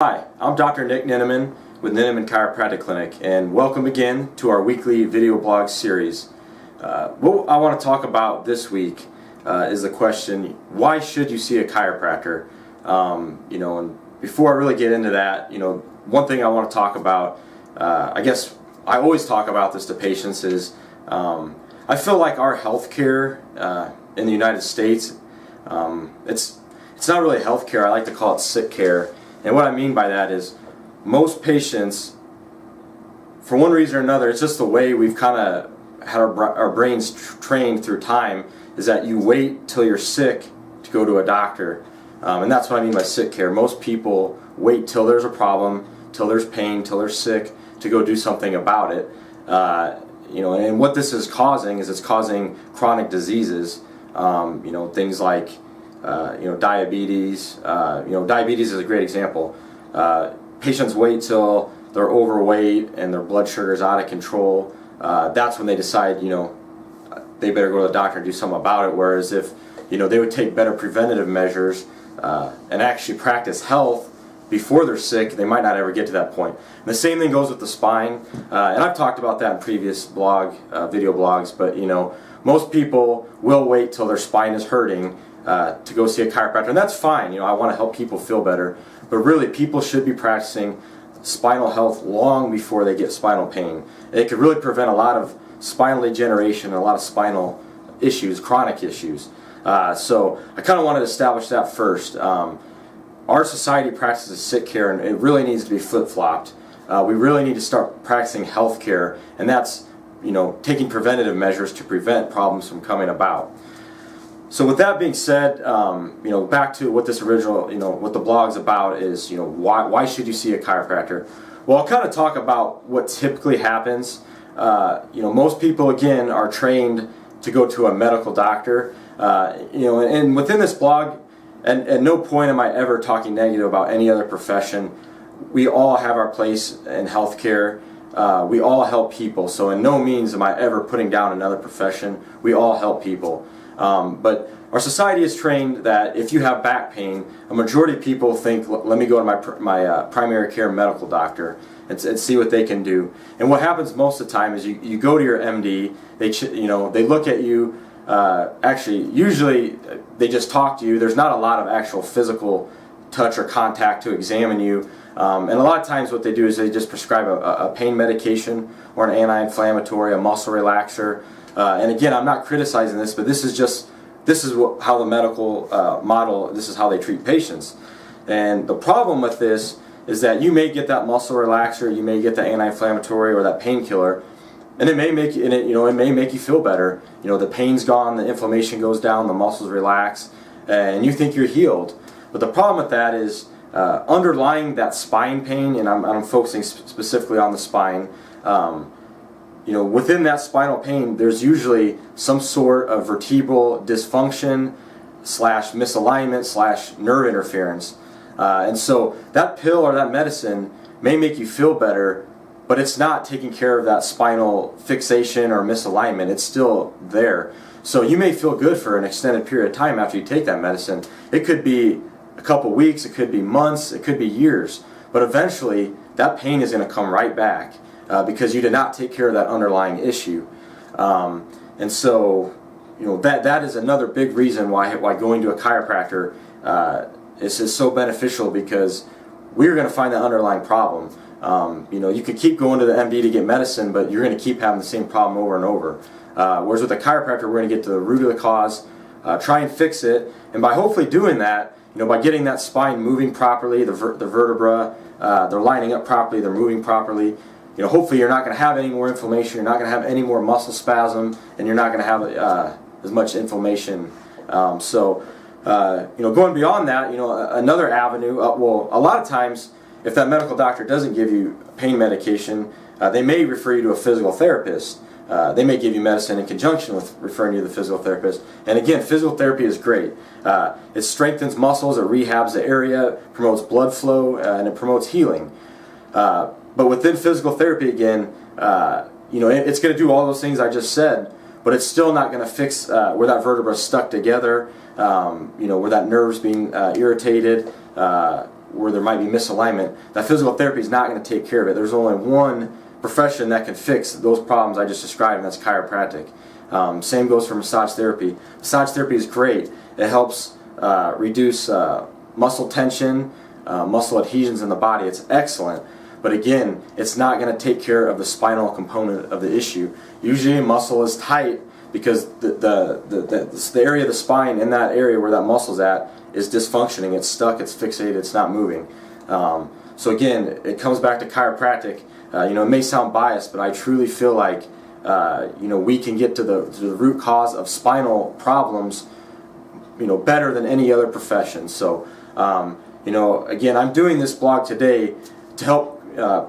Hi, I'm Dr. Nick Neneman with Neneman Chiropractic Clinic, and welcome again to our weekly video blog series. What I want to talk about this week is the question, why should you see a chiropractor? And before I really get into that, one thing I want to talk about, I guess I always talk about this to patients, is I feel like our healthcare in the United States, it's not really healthcare. I like to call it sick care. And what I mean by that is most patients, for one reason or another, it's just the way we've kind of had our brains trained through time, is that you wait till you're sick to go to a doctor. And that's what I mean by sick care. Most people wait till there's a problem, till there's pain, till they're sick to go do something about it. And what this is causing is it's causing chronic diseases. Things like diabetes. Diabetes is a great example. Patients wait till they're overweight and their blood sugar is out of control. That's when they decide, they better go to the doctor and do something about it. Whereas if, they would take better preventative measures and actually practice health before they're sick, they might not ever get to that point. And the same thing goes with the spine. And I've talked about that in previous video blogs, but most people will wait till their spine is hurting to go see a chiropractor, and that's fine. I want to help people feel better, but really people should be practicing spinal health long before they get spinal pain. It could really prevent a lot of spinal degeneration and a lot of spinal issues, chronic issues. So I kind of wanted to establish that first. Our society practices sick care, and it really needs to be flip-flopped. We really need to start practicing health care, and that's taking preventative measures to prevent problems from coming about. So with that being said, back to what this original, what the blog's about is, why should you see a chiropractor? Well, I'll kind of talk about what typically happens. Most people, again, are trained to go to a medical doctor. And within this blog, and at no point am I ever talking negative about any other profession. We all have our place in healthcare. We all help people. So in no means am I ever putting down another profession. We all help people. But our society is trained that if you have back pain, a majority of people think, let me go to my primary care medical doctor and see what they can do. And what happens most of the time is you go to your MD, they look at you, usually they just talk to you. There's not a lot of actual physical touch or contact to examine you. And a lot of times what they do is they just prescribe a pain medication or an anti-inflammatory, a muscle relaxer. And again, I'm not criticizing this, but this is how the medical model, this is how they treat patients. And the problem with this is that you may get that muscle relaxer, you may get the anti-inflammatory or that painkiller, and it may make you feel better. The pain's gone, the inflammation goes down, the muscles relax, and you think you're healed. But the problem with that is underlying that spine pain, and I'm focusing specifically on the spine. Within that spinal pain, there's usually some sort of vertebral dysfunction / misalignment / nerve interference. And so that pill or that medicine may make you feel better, but it's not taking care of that spinal fixation or misalignment. It's still there. So you may feel good for an extended period of time after you take that medicine. It could be a couple weeks, it could be months, it could be years, but eventually that pain is going to come right back. Because you did not take care of that underlying issue. And so, that is another big reason why going to a chiropractor is so beneficial, because we're going to find that underlying problem. You could keep going to the MD to get medicine, but you're going to keep having the same problem over and over. Whereas with a chiropractor, we're going to get to the root of the cause, try and fix it, and by hopefully doing that, by getting that spine moving properly, the vertebra, they're lining up properly, they're moving properly, hopefully you're not going to have any more inflammation, you're not going to have any more muscle spasm, and you're not going to have as much inflammation. Going beyond that, another avenue, a lot of times, if that medical doctor doesn't give you pain medication, they may refer you to a physical therapist. They may give you medicine in conjunction with referring you to the physical therapist. And again, physical therapy is great. It strengthens muscles, it rehabs the area, promotes blood flow, and it promotes healing. But within physical therapy, again, it's going to do all those things I just said, but it's still not going to fix where that vertebra is stuck together, where that nerve's being irritated, where there might be misalignment, that physical therapy is not going to take care of it. There's only one profession that can fix those problems I just described, and that's chiropractic. Same goes for massage therapy. Massage therapy is great. It helps reduce muscle tension, muscle adhesions in the body. It's excellent. But again, it's not going to take care of the spinal component of the issue. Usually a muscle is tight because the area of the spine, in that area where that muscle's at, is dysfunctioning. It's stuck, it's fixated, it's not moving. So again, it comes back to chiropractic. It may sound biased, but I truly feel like we can get to the root cause of spinal problems better than any other profession. So again, I'm doing this blog today to help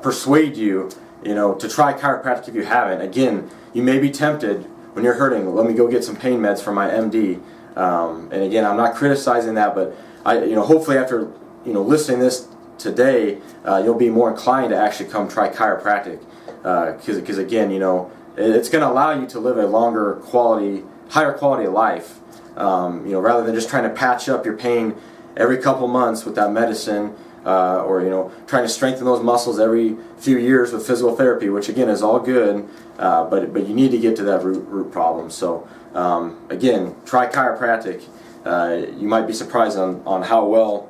persuade you to try chiropractic if you haven't. Again, you may be tempted when you're hurting. Let me go get some pain meds from my MD. And again, I'm not criticizing that, but hopefully after listening to this today, you'll be more inclined to actually come try chiropractic. Because again, it's going to allow you to live a higher quality of life. Rather than just trying to patch up your pain every couple months with that medicine, or trying to strengthen those muscles every few years with physical therapy, which again is all good, but you need to get to that root problem. So again, try chiropractic. You might be surprised on how well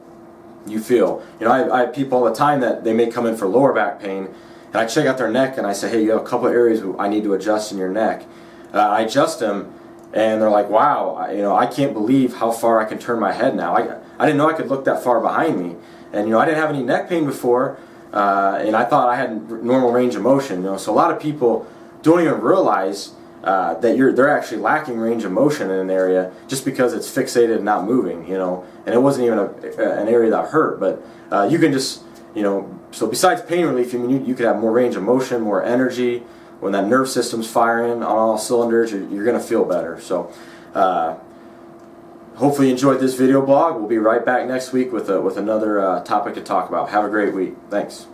you feel. I have people all the time that they may come in for lower back pain, and I check out their neck and I say, hey, you have a couple of areas I need to adjust in your neck. I adjust them, and they're like, wow, I can't believe how far I can turn my head now. I didn't know I could look that far behind me. And I didn't have any neck pain before, and I thought I had normal range of motion. So a lot of people don't even realize that they're actually lacking range of motion in an area just because it's fixated and not moving. And it wasn't even an area that hurt. But you can just so besides pain relief, you could have more range of motion, more energy. When that nerve system's firing on all cylinders, you're going to feel better. So. Hopefully you enjoyed this video blog. We'll be right back next week with another topic to talk about. Have a great week. Thanks.